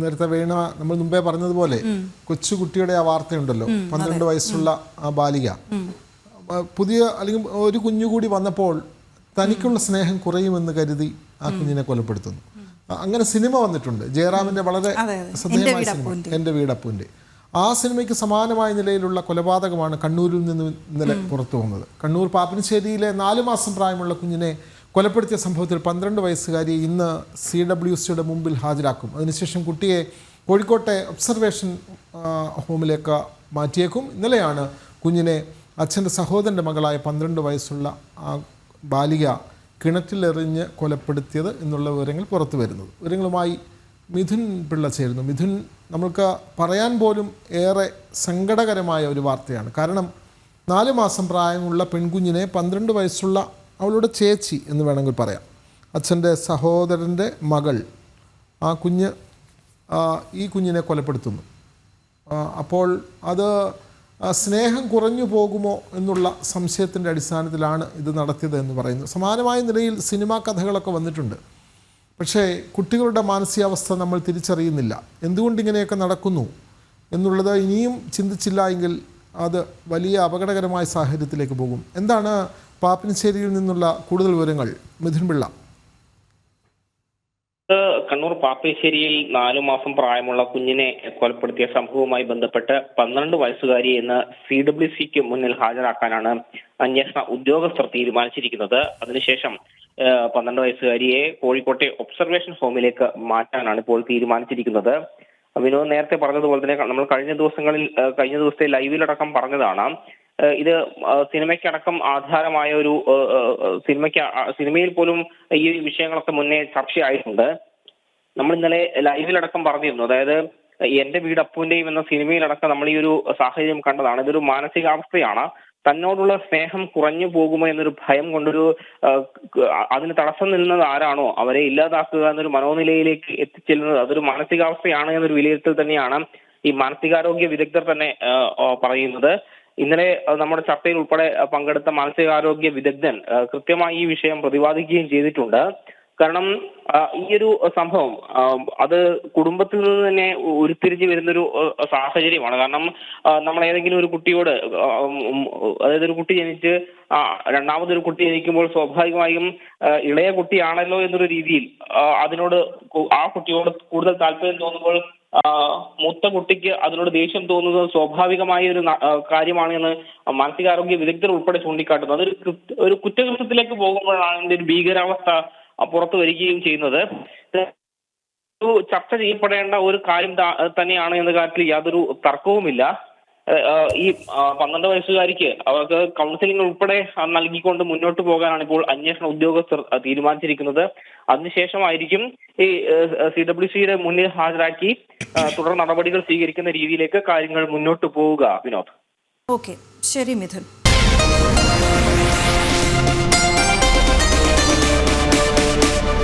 നേരത്തെ വീണ നമ്മൾ മുമ്പേ പറഞ്ഞതുപോലെ കൊച്ചുകുട്ടിയുടെ ആ വാർത്തയുണ്ടല്ലോ, 12 വയസ്സുള്ള ആ ബാലിക പുതിയ അല്ലെങ്കിൽ ഒരു കുഞ്ഞുകൂടി വന്നപ്പോൾ തനിക്കുള്ള സ്നേഹം കുറയുമെന്ന് കരുതി ആ കുഞ്ഞിനെ കൊലപ്പെടുത്തുന്നു. അങ്ങനെ സിനിമ വന്നിട്ടുണ്ട്, ജയറാമിന്റെ വളരെ ശ്രദ്ധേയമായ സിനിമ എൻ്റെ വീടപ്പൂൻ്റെ. ആ സിനിമയ്ക്ക് സമാനമായ നിലയിലുള്ള കൊലപാതകമാണ് കണ്ണൂരിൽ നിന്ന് ഇന്നലെ പുറത്തു വന്നത്. കണ്ണൂർ പാപ്പിനിശ്ശേരിയിലെ 4 മാസം പ്രായമുള്ള കുഞ്ഞിനെ കൊലപ്പെടുത്തിയ സംഭവത്തിൽ 12 വയസ്സുകാരിയെ ഇന്ന് CWCയുടെ മുമ്പിൽ ഹാജരാക്കും. അതിനുശേഷം കുട്ടിയെ കോഴിക്കോട്ടെ ഒബ്സർവേഷൻ ഹോമിലേക്ക് മാറ്റിയേക്കും. ഇന്നലെയാണ് കുഞ്ഞിനെ അച്ഛൻ്റെ സഹോദരൻ്റെ മകളായ 12 വയസ്സുള്ള ആ ബാലിക കിണറ്റിലെറിഞ്ഞ് കൊലപ്പെടുത്തിയത് എന്നുള്ള വിവരങ്ങൾ പുറത്തു വരുന്നത്. വിവരങ്ങളുമായി മിഥുൻ പിള്ള ചേരുന്നു. മിഥുൻ, നമ്മൾക്ക് പറയാൻ പോലും ഏറെ സങ്കടകരമായ ഒരു വാർത്തയാണ്. കാരണം 4 മാസം പ്രായമുള്ള പെൺകുഞ്ഞിനെ 12 വയസ്സുള്ള അവളുടെ ചേച്ചി എന്ന് വേണമെങ്കിൽ പറയാം, അച്ഛൻ്റെ സഹോദരൻ്റെ മകൾ, ആ കുഞ്ഞ് ഈ കുഞ്ഞിനെ കൊലപ്പെടുത്തുന്നു. അപ്പോൾ അത് സ്നേഹം കുറഞ്ഞു പോകുമോ എന്നുള്ള സംശയത്തിൻ്റെ അടിസ്ഥാനത്തിലാണ് ഇത് നടത്തിയത് എന്ന് പറയുന്നു. സമാനമായ നിലയിൽ സിനിമാ കഥകളൊക്കെ വന്നിട്ടുണ്ട്. പക്ഷേ കുട്ടികളുടെ മാനസികാവസ്ഥ നമ്മൾ തിരിച്ചറിയുന്നില്ല. എന്തുകൊണ്ടിങ്ങനെയൊക്കെ നടക്കുന്നു എന്നുള്ളത് ഇനിയും ചിന്തിച്ചില്ല എങ്കിൽ അത് വലിയ അപകടകരമായ സാഹചര്യത്തിലേക്ക് പോകും. എന്താണ് പാപ്പിനിശ്ശേരിയിൽ നിന്നുള്ള കൂടുതൽ വിവരങ്ങൾ മിഥുൻ പിള്ള? കണ്ണൂർ പാപ്പിനിശ്ശേരിയിൽ 4 മാസം പ്രായമുള്ള കുഞ്ഞിനെ കൊലപ്പെടുത്തിയ സംഭവവുമായി ബന്ധപ്പെട്ട് 12 വയസ്സുകാരിയെ ഇന്ന് CWCക്ക് മുന്നിൽ ഹാജരാക്കാനാണ് അന്വേഷണ ഉദ്യോഗസ്ഥർ തീരുമാനിച്ചിരിക്കുന്നത്. അതിനുശേഷം 12 വയസ്സുകാരിയെ കോഴിക്കോട്ടെ ഒബ്സർവേഷൻ ഹോമിലേക്ക് മാറ്റാനാണ് ഇപ്പോൾ തീരുമാനിച്ചിരിക്കുന്നത്. വിനോദ് നേരത്തെ പറഞ്ഞതുപോലെ തന്നെ നമ്മൾ കഴിഞ്ഞ ദിവസത്തെ ലൈവിലടക്കം പറഞ്ഞതാണ്, ഇത് സിനിമയ്ക്കടക്കം ആധാരമായ ഒരു സിനിമയിൽ പോലും ഈ വിഷയങ്ങളൊക്കെ മുന്നേ ചർച്ചയായിട്ടുണ്ട്. നമ്മൾ ഇന്നലെ ലൈവിലടക്കം പറഞ്ഞിരുന്നു. അതായത് എൻ്റെ വീട് അപ്പൂൻ്റെയും എന്ന സിനിമയിലടക്കം നമ്മൾ ഈ ഒരു സാഹചര്യം കണ്ടതാണ്. ഇതൊരു മാനസികാവസ്ഥയാണ്. തന്നോടുള്ള സ്നേഹം കുറഞ്ഞു പോകുമോ എന്നൊരു ഭയം കൊണ്ടൊരു അതിന് തടസ്സം നിന്നത് ആരാണോ അവരെ ഇല്ലാതാക്കുക എന്നൊരു മനോനിലയിലേക്ക് എത്തിച്ചെല്ലുന്നത് അതൊരു മാനസികാവസ്ഥയാണ് എന്നൊരു വിലയിരുത്തൽ തന്നെയാണ് ഈ മാനസികാരോഗ്യ വിദഗ്ധർ തന്നെ പറയുന്നത്. ഇന്നലെ നമ്മുടെ ചർച്ചയിൽ ഉൾപ്പെടെ പങ്കെടുത്ത മാനസികാരോഗ്യ വിദഗ്ധൻ കൃത്യമായി ഈ വിഷയം പ്രതിപാദിക്കുകയും ചെയ്തിട്ടുണ്ട്. കാരണം ഈ ഒരു സംഭവം അത് കുടുംബത്തിൽ നിന്ന് തന്നെ ഉരുത്തിരിഞ്ഞു വരുന്നൊരു സാഹചര്യമാണ്. കാരണം നമ്മൾ ഏതെങ്കിലും ഒരു കുട്ടിയോട്, അതായത് ഒരു കുട്ടി ജനിച്ച് രണ്ടാമതൊരു കുട്ടി ജനിക്കുമ്പോൾ സ്വാഭാവികമായും ഇളയ കുട്ടിയാണല്ലോ എന്നൊരു രീതിയിൽ അതിനോട് ആ കുട്ടിയോട് കൂടുതൽ താല്പര്യം തോന്നുമ്പോൾ മൂത്ത കുട്ടിക്ക് അതിനോട് ദേഷ്യം തോന്നുന്നത് സ്വാഭാവികമായ ഒരു കാര്യമാണ് എന്ന് മാനസികാരോഗ്യ വിദഗ്ധർ ഉൾപ്പെടെ ചൂണ്ടിക്കാട്ടുന്നു. അതൊരു ഒരു കുറ്റകൃത്യത്തിലേക്ക് പോകുമ്പോഴാണ് ഇതിന്റെ ഒരു ഭീകരാവസ്ഥ പുറത്തു വരികയും ചെയ്യുന്നത്. ഒരു ചർച്ച ചെയ്യപ്പെടേണ്ട ഒരു കാര്യം തന്നെയാണ് എന്ന കാര്യത്തിൽ യാതൊരു തർക്കവുമില്ല. ഈ 12 വയസ്സുകാരിക്ക് അവർക്ക് കൗൺസിലിംഗ് ഉൾപ്പെടെ നൽകിക്കൊണ്ട് മുന്നോട്ട് പോകാനാണ് ഇപ്പോൾ അന്വേഷണ ഉദ്യോഗസ്ഥർ തീരുമാനിച്ചിരിക്കുന്നത്. അതിനുശേഷമായിരിക്കും ഈ CWCയുടെ മുന്നിൽ ഹാജരാക്കി തുടർ നടപടികൾ സ്വീകരിക്കുന്ന രീതിയിലേക്ക് കാര്യങ്ങൾ മുന്നോട്ട് പോവുക. വിനോദ്. ഓക്കെ, ശരി മിഥുൻ.